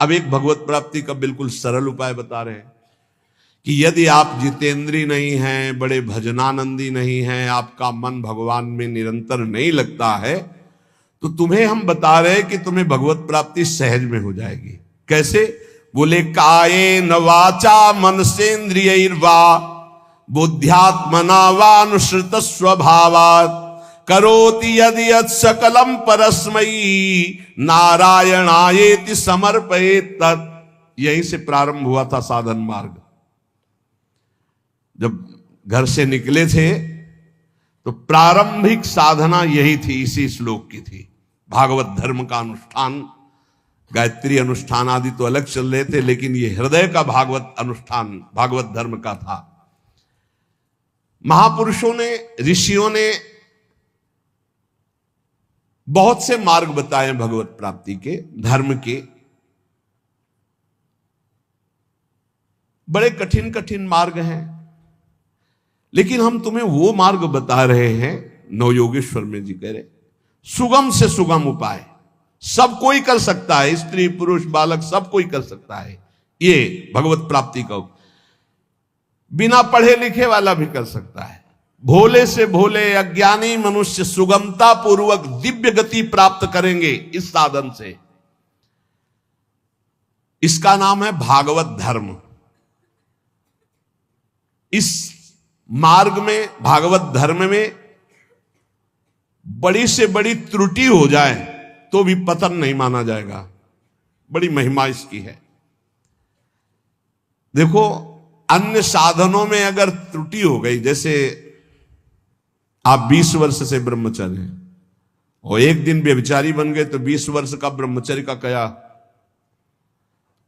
अब एक भगवत प्राप्ति का बिल्कुल सरल उपाय बता रहे हैं कि यदि आप जितेंद्री नहीं हैं, बड़े भजनानंदी नहीं हैं, आपका मन भगवान में निरंतर नहीं लगता है, तो तुम्हें हम बता रहे हैं कि तुम्हें भगवत प्राप्ति सहज में हो जाएगी। कैसे? बोले काये न वाचा मनसेन्द्रियैर्वा बुद्ध्यात्मना वानुसृत स्वभावात् करोति यदि यत् सकलम परस्मयी नारायणायेति समर्पयेत् तत्। यहीं से प्रारंभ हुआ था साधन मार्ग। जब घर से निकले थे तो प्रारंभिक साधना यही थी, इसी श्लोक की थी। भागवत धर्म का अनुष्ठान, गायत्री अनुष्ठान आदि तो अलग चल रहे थे, लेकिन ये हृदय का भागवत अनुष्ठान भागवत धर्म का था। महापुरुषों ने, ऋषियों ने बहुत से मार्ग बताए भगवत प्राप्ति के, धर्म के। बड़े कठिन कठिन मार्ग हैं, लेकिन हम तुम्हें वो मार्ग बता रहे हैं, नवयोगेश्वर में जी कह रहे, सुगम से सुगम उपाय। सब कोई कर सकता है, स्त्री पुरुष बालक सब कोई कर सकता है ये भगवत प्राप्ति का। बिना पढ़े लिखे वाला भी कर सकता है। भोले से भोले अज्ञानी मनुष्य सुगमता पूर्वक दिव्य गति प्राप्त करेंगे इस साधन से। इसका नाम है भागवत धर्म। इस मार्ग में, भागवत धर्म में बड़ी से बड़ी त्रुटि हो जाए तो भी पतन नहीं माना जाएगा। बड़ी महिमा इसकी है। देखो, अन्य साधनों में अगर त्रुटि हो गई, जैसे आप 20 वर्ष से ब्रह्मचर्य हैं और एक दिन व्यभिचारी बन गए तो 20 वर्ष का ब्रह्मचर्य का क्या?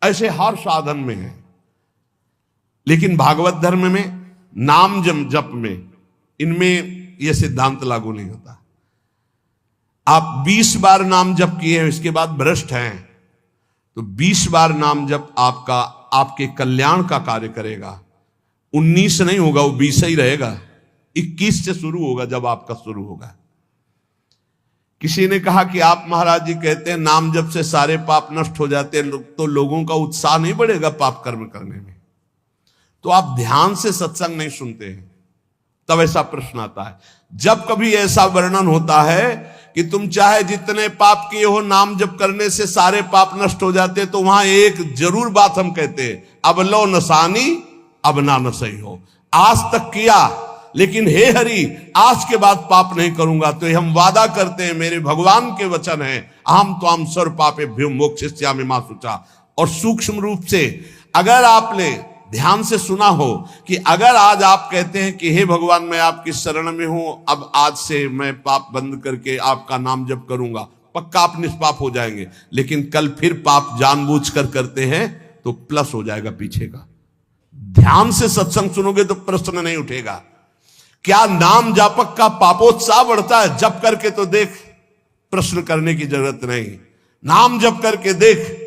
ऐसे हर साधन में है। लेकिन भागवत धर्म में, नाम जप में, इनमें यह सिद्धांत लागू नहीं होता। आप 20 बार नाम जप किए हैं, इसके बाद भ्रष्ट हैं, तो 20 बार नाम जप आपका, आपके कल्याण का कार्य करेगा। 19 नहीं होगा, वो 20 ही रहेगा। 21 से शुरू होगा जब आपका शुरू होगा। किसी ने कहा कि आप महाराज जी कहते हैं नाम जप से सारे पाप नष्ट हो जाते हैं, तो लोगों का उत्साह नहीं बढ़ेगा पाप कर्म करने में। तो आप ध्यान से सत्संग नहीं सुनते हैं, तब ऐसा प्रश्न आता है। जब कभी ऐसा वर्णन होता है कि तुम चाहे जितने पाप किए हो, नाम जप करने से सारे पाप नष्ट हो जाते, तो वहां एक जरूर बात हम कहते हैं, अब लो नसानी अब ना नसई हो। आज तक किया, लेकिन हे हरि आज के बाद पाप नहीं करूंगा। तो हम वादा करते हैं, मेरे भगवान के वचन है, अहम त्वाम सर्व पापेभ्यो मोक्षयिष्यामि मा शुचा। और सूक्ष्म रूप से अगर आपने ध्यान से सुना हो कि अगर आज आप कहते हैं कि हे भगवान मैं आपकी शरण में हूं, अब आज से मैं पाप बंद करके आपका नाम जप करूंगा, पक्का आप निष्पाप हो जाएंगे। लेकिन कल फिर पाप जानबूझकर करते हैं तो प्लस हो जाएगा पीछे का। ध्यान से सत्संग सुनोगे तो प्रश्न नहीं उठेगा। क्या नाम जापक का पापोत्साह बढ़ता है? जप करके तो देख, प्रश्न करने की जरूरत नहीं। नाम जप करके देख।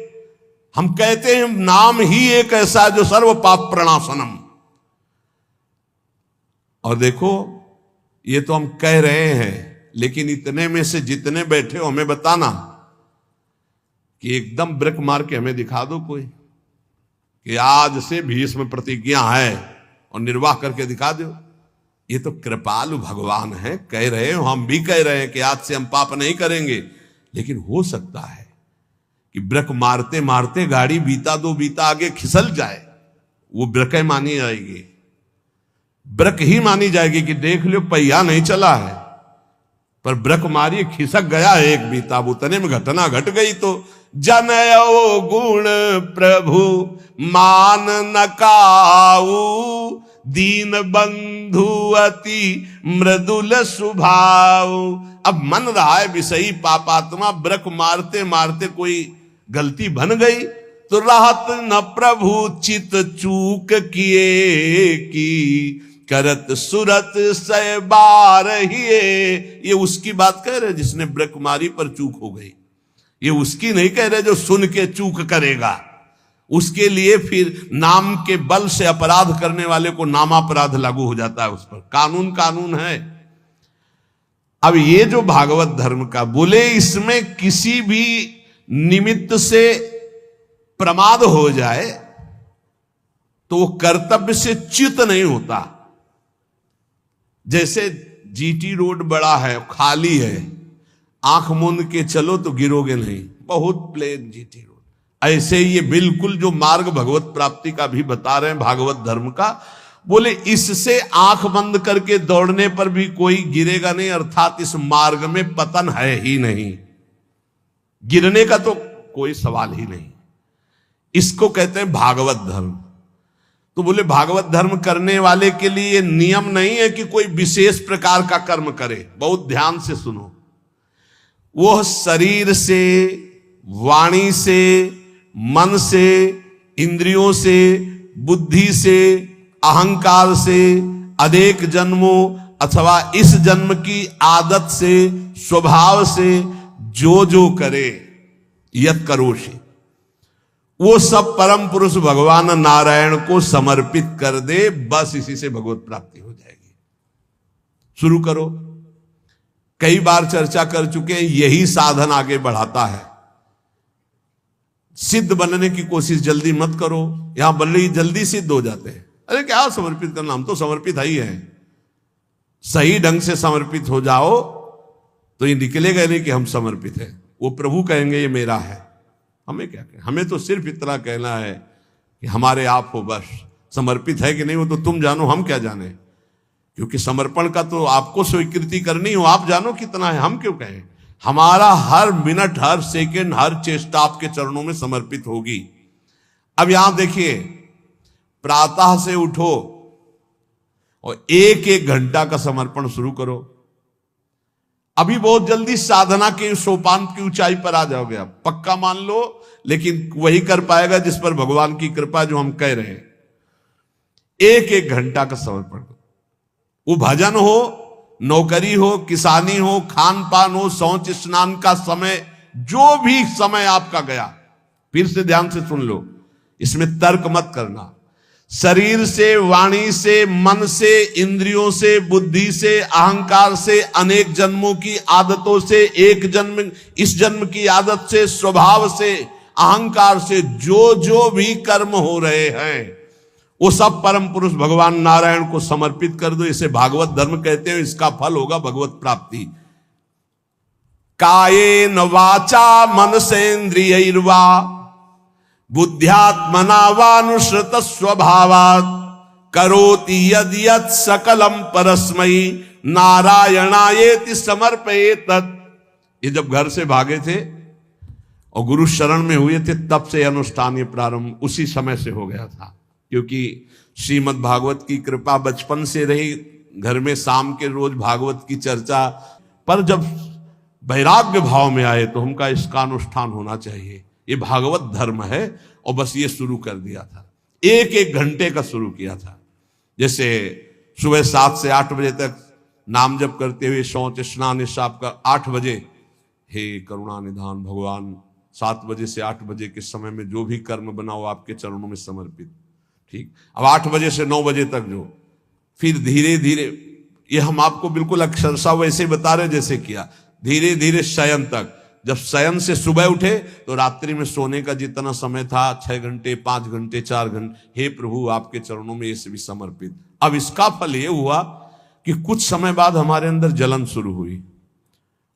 हम कहते हैं नाम ही एक ऐसा है जो सर्व पाप प्रणाशनम। और देखो, ये तो हम कह रहे हैं, लेकिन इतने में से जितने बैठे हो हमें बताना कि एकदम ब्रेक मार के हमें दिखा दो कोई कि आज से भीष्म प्रतिज्ञा है और निर्वाह करके दिखा दो। ये तो कृपालु भगवान है, कह रहे हो, हम भी कह रहे हैं कि आज से हम पाप नहीं करेंगे। लेकिन हो सकता है कि ब्रेक मारते मारते गाड़ी बीता दो बीता आगे खिसल जाए, वो ब्रेक मानी जाएगी, ब्रेक ही मानी जाएगी कि देख लो पहिया नहीं चला है, पर ब्रेक मारी खिसक गया एक बीता, उतने में घटना घट गई। तो जनयो गुण प्रभु मान न काऊ, दीन बंधु अति मृदुल स्वभाव। अब मन रहा है विषयी पापात्मा, ब्रेक मारते मारते कोई गलती बन गई तो राहत न प्रभु चित चूक किए की, करत सुरत सै बार हिए। ये उसकी बात कह रहे जिसने ब्रेक मारी पर चूक हो गई, ये उसकी नहीं कह रहे जो सुन के चूक करेगा। उसके लिए फिर नाम के बल से अपराध करने वाले को नामापराध लागू हो जाता है उस पर। कानून कानून है। अब ये जो भागवत धर्म का बोले, इसमें किसी भी निमित्त से प्रमाद हो जाए तो वो कर्तव्य से च्युत नहीं होता। जैसे जीटी रोड बड़ा है, खाली है, आंख मूंद के चलो तो गिरोगे नहीं, बहुत प्लेन जीटी रोड। ऐसे ये बिल्कुल जो मार्ग भगवत प्राप्ति का भी बता रहे हैं, भागवत धर्म का, बोले इससे आंख बंद करके दौड़ने पर भी कोई गिरेगा नहीं, अर्थात इस मार्ग में पतन है ही नहीं, गिरने का तो कोई सवाल ही नहीं। इसको कहते हैं भागवत धर्म। तो बोले भागवत धर्म करने वाले के लिए ये नियम नहीं है कि कोई विशेष प्रकार का कर्म करे। बहुत ध्यान से सुनो, वो शरीर से, वाणी से, मन से, इंद्रियों से, बुद्धि से, अहंकार से, अनेक जन्मों अथवा इस जन्म की आदत से, स्वभाव से जो जो करे, यत करोषि, वो सब परम पुरुष भगवान नारायण को समर्पित कर दे, बस इसी से भगवत प्राप्ति हो जाएगी। शुरू करो। कई बार चर्चा कर चुके हैं, यही साधन आगे बढ़ाता है। सिद्ध बनने की कोशिश जल्दी मत करो, यहां बल्ले जल्दी सिद्ध हो जाते हैं। अरे क्या समर्पित करना, हम तो समर्पित ही है। सही ढंग से समर्पित हो जाओ तो ये निकलेगा नहीं कि हम समर्पित हैं। वो प्रभु कहेंगे ये मेरा है। हमें क्या कहें, हमें तो सिर्फ इतना कहना है कि हमारे आप हो, बस। समर्पित है कि नहीं वो तो तुम जानो, हम क्या जाने। क्योंकि समर्पण का तो आपको स्वीकृति करनी हो, आप जानो कितना है, हम क्यों कहें। हमारा हर मिनट, हर सेकंड, हर चेष्टा आपके चरणों में समर्पित होगी। अब यहां देखिए, प्रातः से उठो और एक एक घंटा का समर्पण शुरू करो। अभी बहुत जल्दी साधना के सोपान की ऊंचाई पर आ जाओगे आप, पक्का मान लो। लेकिन वही कर पाएगा जिस पर भगवान की कृपा, जो हम कह रहे हैं। एक एक घंटा का समर्पण, वो भजन हो, नौकरी हो, किसानी हो, खान पान हो, शौच स्नान का समय, जो भी समय आपका गया, फिर से ध्यान से सुन लो, इसमें तर्क मत करना। शरीर से, वाणी से, मन से, इंद्रियों से, बुद्धि से, अहंकार से, अनेक जन्मों की आदतों से, एक जन्म, इस जन्म की आदत से, स्वभाव से, अहंकार से जो जो भी कर्म हो रहे हैं, वो सब परम पुरुष भगवान नारायण को समर्पित कर दो। इसे भागवत धर्म कहते हैं। इसका फल होगा भगवत प्राप्ति। कायेन वाचा मनसेन्द्रियैर्वा बुद्ध्यात्मना वानुश्रुत स्वभावात् करोति यद यत् सकलम परस्मै नारायणायेति समर्पयेत। ये जब घर से भागे थे और गुरु शरण में हुए थे, तब से अनुष्ठान ये प्रारंभ उसी समय से हो गया था। क्योंकि श्रीमद् भागवत की कृपा बचपन से रही, घर में शाम के रोज भागवत की चर्चा। पर जब वैराग्य भाव में आए तो हमका इसका अनुष्ठान होना चाहिए, ये भागवत धर्म है। और बस ये शुरू कर दिया था, एक एक घंटे का शुरू किया था। जैसे सुबह 7 से 8 बजे तक नाम जप करते हुए शौच स्नान साफ कर 8 बजे, हे करुणा निधान भगवान, 7 बजे से 8 बजे के समय में जो भी कर्म बनाओ आपके चरणों में समर्पित। ठीक, अब 8 बजे से 9 बजे तक जो, फिर धीरे धीरे, ये हम आपको बिल्कुल अक्षरशः वैसे बता रहे जैसे किया, धीरे धीरे शयन तक। जब शयन से सुबह उठे तो रात्रि में सोने का जितना समय था, 6 घंटे, 5 घंटे, 4 घंटे, हे प्रभु आपके चरणों में ये भी समर्पित। अब इसका फल ये हुआ कि कुछ समय बाद हमारे अंदर जलन शुरू हुई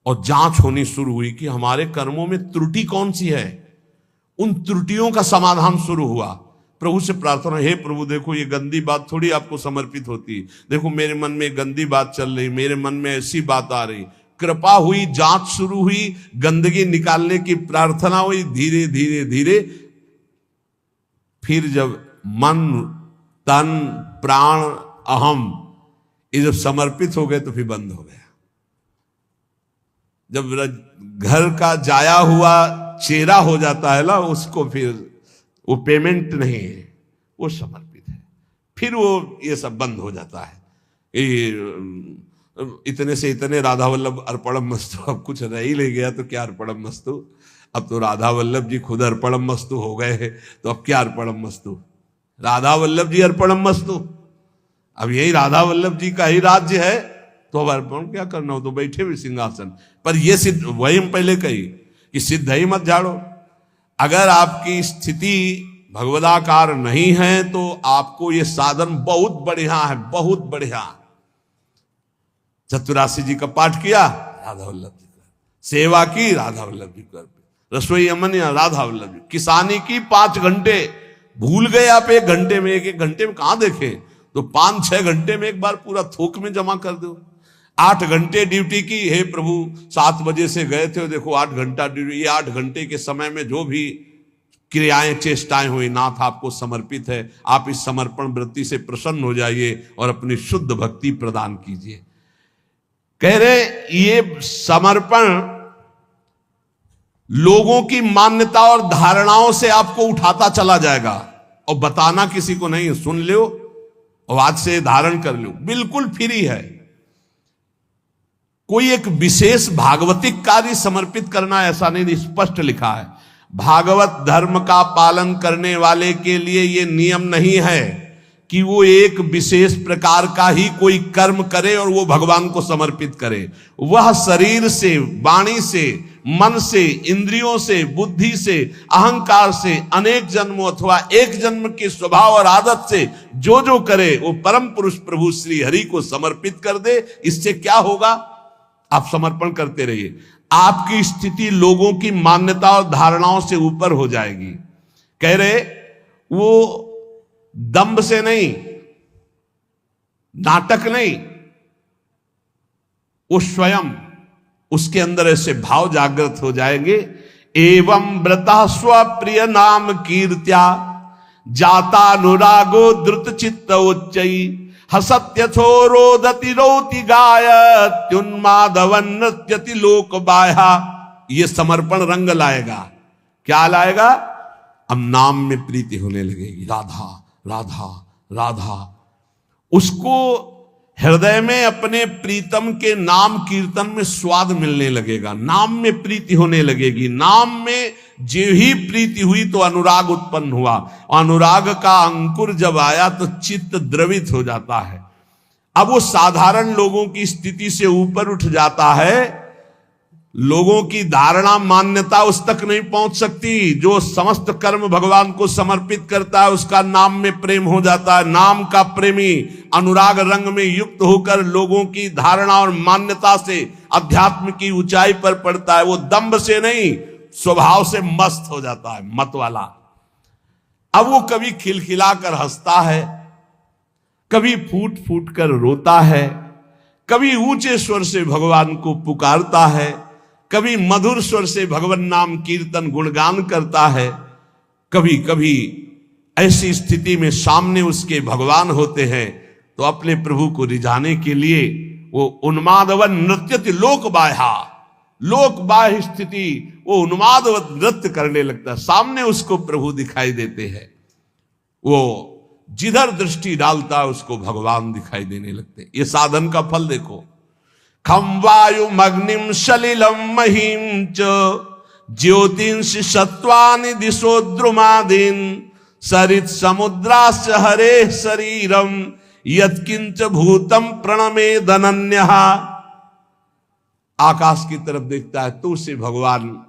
और जांच होनी शुरू हुई कि हमारे कर्मों में त्रुटि कौन सी है। उन त्रुटियों का समाधान शुरू हुआ। प्रभु से प्रार्थना, हे प्रभु देखो ये गंदी बात थोड़ी आपको समर्पित होती, देखो मेरे मन में गंदी बात चल रही, मेरे मन में ऐसी बात आ रही। कृपा हुई, जांच शुरू हुई, गंदगी निकालने की प्रार्थना हुई। धीरे धीरे धीरे फिर जब मन, तन, प्राण, अहम ये जब समर्पित हो गए तो फिर बंद हो गया। जब घर का जाया हुआ चेहरा हो जाता है ना, उसको फिर वो पेमेंट नहीं है, वो समर्पित है, फिर वो ये सब बंद हो जाता है। इतने से इतने राधा वल्लभ अर्पणम मस्तु, अब कुछ रह ही ले गया तो क्या अर्पणम मस्तु। अब तो राधा वल्लभ जी खुद अर्पणम मस्तु हो गए हैं, तो अब क्या अर्पणम मस्तु, राधा वल्लभ जी अर्पणम मस्तु। अब यही राधा वल्लभ जी का ही राज्य है, तो अब अर्पण क्या करना हो, तो बैठे हुए सिंहासन पर। ये सिद्ध, वही हम पहले कही कि सिद्ध ही मत झाड़ो। अगर आपकी स्थिति भगवदाकार नहीं है तो आपको ये साधन बहुत बढ़िया है, बहुत बढ़िया। चतुरासी जी का पाठ किया, राधा वल्लभ जी कर, सेवा की, राधा वल्लभ जी कर, रसोई अमन या राधा वल्लभ जी, किसानी की 5 घंटे, भूल गए आप 1 घंटे में, एक घंटे में कहां देखे, तो 5-6 घंटे में एक बार पूरा थोक में जमा कर दो। 8 घंटे ड्यूटी की, हे प्रभु 7 बजे से गए थे, देखो 8 घंटा ड्यूटी, ये 8 घंटे के समय में जो भी क्रियाएं चेष्टाएं हुई, नाथ आपको समर्पित है, आप इस समर्पण वृत्ति से प्रसन्न हो जाइए और अपनी शुद्ध भक्ति प्रदान कीजिए। कह रहे ये समर्पण लोगों की मान्यता और धारणाओं से आपको उठाता चला जाएगा, और बताना किसी को नहीं, सुन लो और आज से धारण कर लो, बिल्कुल फ्री है। कोई एक विशेष भागवतिक कार्य समर्पित करना ऐसा नहीं, स्पष्ट लिखा है। भागवत धर्म का पालन करने वाले के लिए यह नियम नहीं है कि वो एक विशेष प्रकार का ही कोई कर्म करे और वो भगवान को समर्पित करे। वह शरीर से, वाणी से, मन से, इंद्रियों से, बुद्धि से, अहंकार से, अनेक जन्मों अथवा एक जन्म के स्वभाव और आदत से जो जो करे वो परम पुरुष प्रभु श्री हरि को समर्पित कर दे। इससे क्या होगा, आप समर्पण करते रहिए, आपकी स्थिति लोगों की मान्यता और धारणाओं से ऊपर हो जाएगी। कह रहे वो दंभ से नहीं, नाटक नहीं, वो स्वयं उसके अंदर ऐसे भाव जागृत हो जाएंगे। एवं व्रता स्वप्रिय नाम कीर्त्या जाता अनुरागो द्रुत चित्त उच्चई हसत्यथो रोदति रोति गायत्युन्मादवन नृत्यति लोक बाह्या। ये समर्पण रंग लाएगा, क्या लाएगा, अब नाम में प्रीति होने लगेगी, राधा राधा राधा। उसको हृदय में अपने प्रीतम के नाम कीर्तन में स्वाद मिलने लगेगा, नाम में प्रीति होने लगेगी। नाम में जो ही प्रीति हुई तो अनुराग उत्पन्न हुआ, अनुराग का अंकुर जब आया तो चित्त द्रवित हो जाता है। अब वो साधारण लोगों की स्थिति से ऊपर उठ जाता है, लोगों की धारणा मान्यता उस तक नहीं पहुंच सकती। जो समस्त कर्म भगवान को समर्पित करता है उसका नाम में प्रेम हो जाता है। नाम का प्रेमी अनुराग रंग में युक्त होकर लोगों की धारणा और मान्यता से अध्यात्म की ऊंचाई पर पड़ता है। वो दंभ से नहीं, स्वभाव से मस्त हो जाता है, मत वाला। अब वो कभी खिलखिलाकर हंसता है, कभी फूट फूट कर रोता है, कभी ऊंचे स्वर से भगवान को पुकारता है, कभी मधुर स्वर से भगवान नाम कीर्तन गुणगान करता है। कभी कभी ऐसी स्थिति में सामने उसके भगवान होते हैं तो अपने प्रभु को रिझाने के लिए वो उन्मादवन नृत्यति लोक बाह्या, लोक बाह्य स्थिति वो उन्मादवत नृत्य करने लगता है। सामने उसको प्रभु दिखाई देते हैं, वो जिधर दृष्टि डालता है उसको भगवान दिखाई देने लगते। ये साधन का फल देखो। खम वायु मग्निम सलिलम महिम च ज्योतिंष सत्वानि दिशो द्रुमादीन सरित समुद्राश्च हरे शरीरम यत्किंच भूतम प्रणमे दनन्यः। आकाश की तरफ देखता है तो उसे भगवान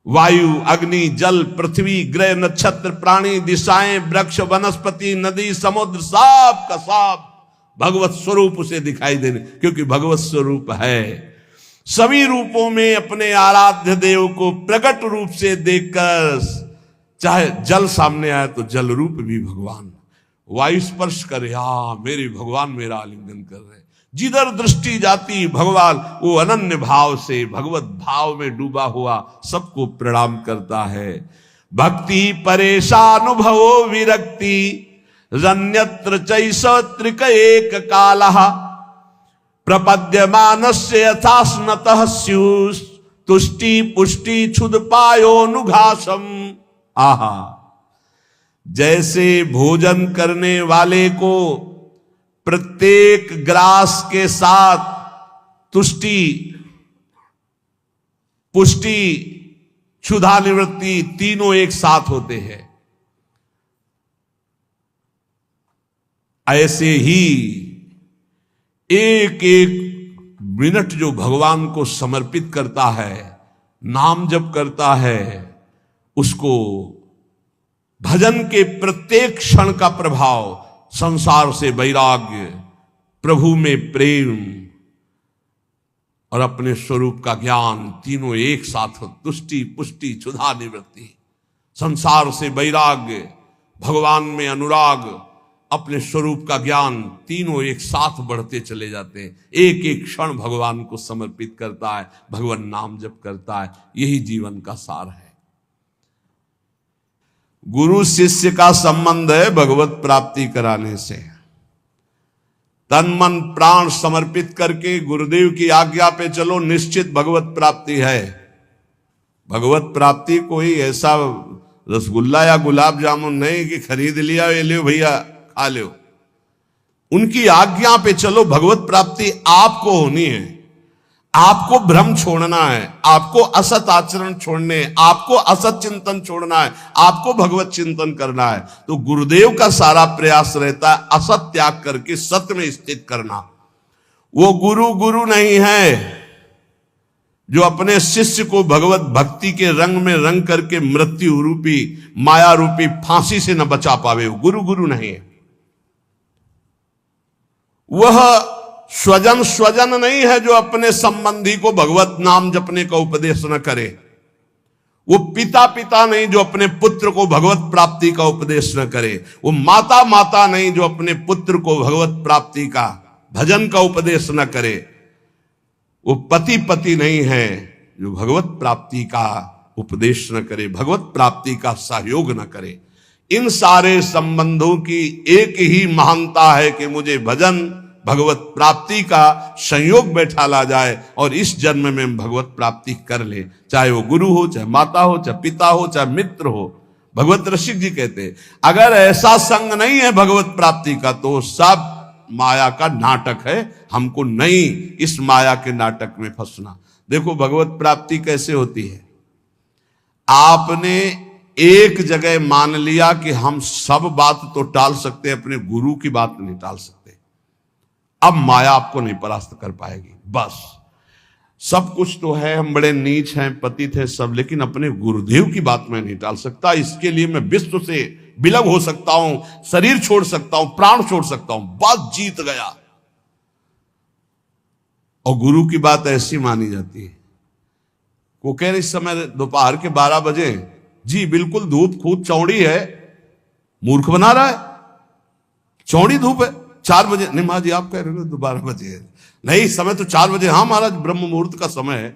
वायु, अग्नि, जल, पृथ्वी, ग्रह, नक्षत्र, प्राणी, दिशाएं, वृक्ष, वनस्पति, नदी, समुद्र, सब का सब भगवत स्वरूप उसे दिखाई देने, क्योंकि भगवत स्वरूप है। सभी रूपों में अपने आराध्य देव को प्रकट रूप से देखकर, चाहे जल सामने आए तो जल रूप भी भगवान, वायु स्पर्श करे, हाँ मेरे भगवान मेरा आलिंगन कर रहे। जिधर दृष्टि जाती भगवान वो अनन्य भाव से भगवत भाव में डूबा हुआ सबको प्रणाम करता है। भक्ति परेशानुभवो विरक्ति रन्यत्र चैष त्रिक एक कालः प्रपद्यमानस्य यथा स्नतः स्युः तुष्टि पुष्टि क्षुद पायोनुघासम। आहा, जैसे भोजन करने वाले को प्रत्येक ग्रास के साथ तुष्टि, पुष्टि, क्षुधा निवृत्ति तीनों एक साथ होते हैं, ऐसे ही एक एक मिनट जो भगवान को समर्पित करता है, नाम जप करता है, उसको भजन के प्रत्येक क्षण का प्रभाव, संसार से वैराग्य, प्रभु में प्रेम और अपने स्वरूप का ज्ञान, तीनों एक साथ, तुष्टि पुष्टि क्षुधा निवृत्ति, संसार से वैराग्य, भगवान में अनुराग, अपने स्वरूप का ज्ञान, तीनों एक साथ बढ़ते चले जाते हैं। एक एक क्षण भगवान को समर्पित करता है, भगवान नाम जप करता है। यही जीवन का सार है। गुरु शिष्य का संबंध है भगवत प्राप्ति कराने से। तन मन प्राण समर्पित करके गुरुदेव की आज्ञा पे चलो, निश्चित भगवत प्राप्ति है। भगवत प्राप्ति कोई ऐसा रसगुल्ला या गुलाब जामुन नहीं कि खरीद लिया, ये लो भैया खा लो। उनकी आज्ञा पे चलो, भगवत प्राप्ति आपको होनी है। आपको भ्रम छोड़ना है, आपको असत आचरण छोड़ने, आपको असत चिंतन छोड़ना है, आपको भगवत चिंतन करना है। तो गुरुदेव का सारा प्रयास रहता है असत त्याग करके सत्य में स्थित करना। वो गुरु नहीं है जो अपने शिष्य को भगवत भक्ति के रंग में रंग करके मृत्यु रूपी माया रूपी फांसी से न बचा पावे। वो गुरु नहीं है। वह स्वजन नहीं है जो अपने संबंधी को भगवत नाम जपने का उपदेश न करे। वो पिता नहीं जो अपने पुत्र को भगवत प्राप्ति का उपदेश न करे। वो माता नहीं जो अपने पुत्र को भगवत प्राप्ति का भजन का उपदेश न करे। वो पति नहीं है जो भगवत प्राप्ति का उपदेश न करे, भगवत प्राप्ति का सहयोग न करे। इन सारे संबंधों की एक ही महानता है कि मुझे भजन भगवत प्राप्ति का संयोग बैठा ला जाए और इस जन्म में भगवत प्राप्ति कर ले। चाहे वो गुरु हो, चाहे माता हो, चाहे पिता हो, चाहे मित्र हो। भगवत रसिक जी कहते हैं अगर ऐसा संग नहीं है भगवत प्राप्ति का तो सब माया का नाटक है। हमको नहीं इस माया के नाटक में फंसना। देखो भगवत प्राप्ति कैसे होती है। आपने एक जगह मान लिया कि हम सब बात तो टाल सकते हैं, अपने गुरु की बात नहीं टाल सकते। अब माया आपको नहीं परास्त कर पाएगी। बस सब कुछ तो है, हम बड़े नीच हैं, पतित हैं सब, लेकिन अपने गुरुदेव की बात मैं नहीं टाल सकता। इसके लिए मैं विश्व से विलग हो सकता हूं, शरीर छोड़ सकता हूं, प्राण छोड़ सकता हूं, बस जीत गया। और गुरु की बात ऐसी मानी जाती है। वो कह रहे इस समय दोपहर के 12 बजे, जी बिल्कुल धूप खूब चौड़ी है, मूर्ख बना रहा है। चौड़ी धूप है, 4 बजे नहीं महाराज जी आप कह रहे हो 12 बजे है। नहीं समय तो 4 बजे। हाँ महाराज ब्रह्म मुहूर्त का समय है।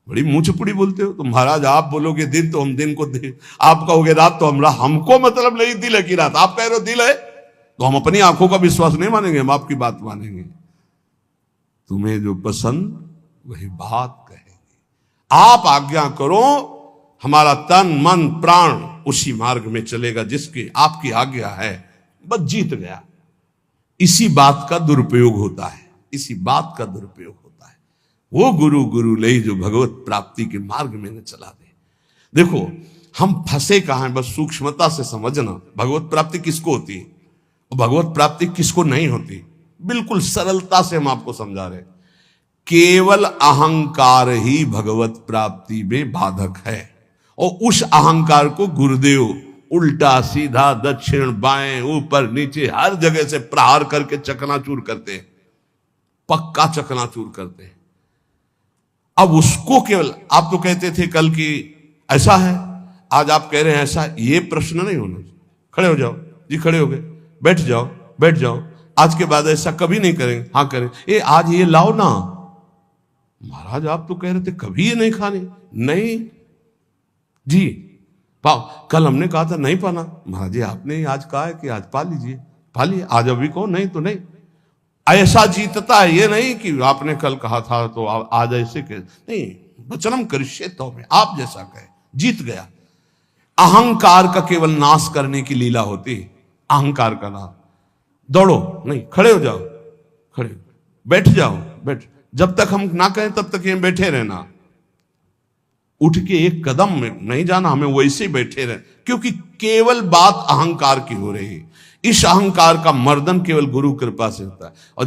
बड़ी मुंह चुपड़ी बोलते हो। तो महाराज आप बोलोगे दिन तो हम दिन को दिन, आप कहोगे रात तो हमको मतलब नहीं दिल है कि रात। आप कह रहे हो दिल है तो हम अपनी आंखों का विश्वास नहीं मानेंगे, हम आपकी बात मानेंगे। तुम्हें जो पसंद वही बात कहेंगे। आप आज्ञा करो, हमारा तन मन प्राण उसी मार्ग में चलेगा जिसकी आपकी आज्ञा है। बस जीत गया। इसी बात का दुरुपयोग होता है, इसी बात का दुरुपयोग होता है। वो गुरु ले जो भगवत प्राप्ति के मार्ग में न चला दे। देखो हम फंसे कहां हैं, बस सूक्ष्मता से समझना। भगवत प्राप्ति किसको होती है और भगवत प्राप्ति किसको नहीं होती, बिल्कुल सरलता से हम आपको समझा रहे। केवल अहंकार ही भगवत प्राप्ति में बाधक है। और उस अहंकार को गुरुदेव उल्टा सीधा दक्षिण बाएं ऊपर नीचे हर जगह से प्रहार करके चकनाचूर करते हैं, पक्का चकनाचूर करते हैं। अब उसको केवल, आप तो कहते थे कल की ऐसा है, आज आप कह रहे हैं ऐसा। ये प्रश्न नहीं होना। खड़े हो जाओ जी, खड़े हो गए, बैठ जाओ। आज के बाद ऐसा कभी नहीं करेंगे। हाँ करें। आज ये लाओ ना। महाराज आप तो कह रहे थे कभी ये नहीं खाने। नहीं जी पाओ, कल हमने कहा था नहीं पाना। महाराज जी आपने आज कहा है कि आज पा लीजिए, पा लिए। आज अभी कहो नहीं तो नहीं। ऐसा जीतता है, ये नहीं कि आपने कल कहा था तो आज ऐसे कह नहीं। वचनम करिष्ये तो में आप जैसा कहे, जीत गया। अहंकार का केवल नाश करने की लीला होती है। अहंकार का नाश। दौड़ो नहीं, खड़े हो जाओ, खड़े बैठ जाओ, बैठ। जब तक हम ना कहें तब तक यहीं बैठे रहना। उठ के एक कदम में नहीं जाना, हमें वैसे ही बैठे रहे। क्योंकि केवल बात अहंकार की हो रही है। इस अहंकार का मर्दन केवल गुरु कृपा से होता है। और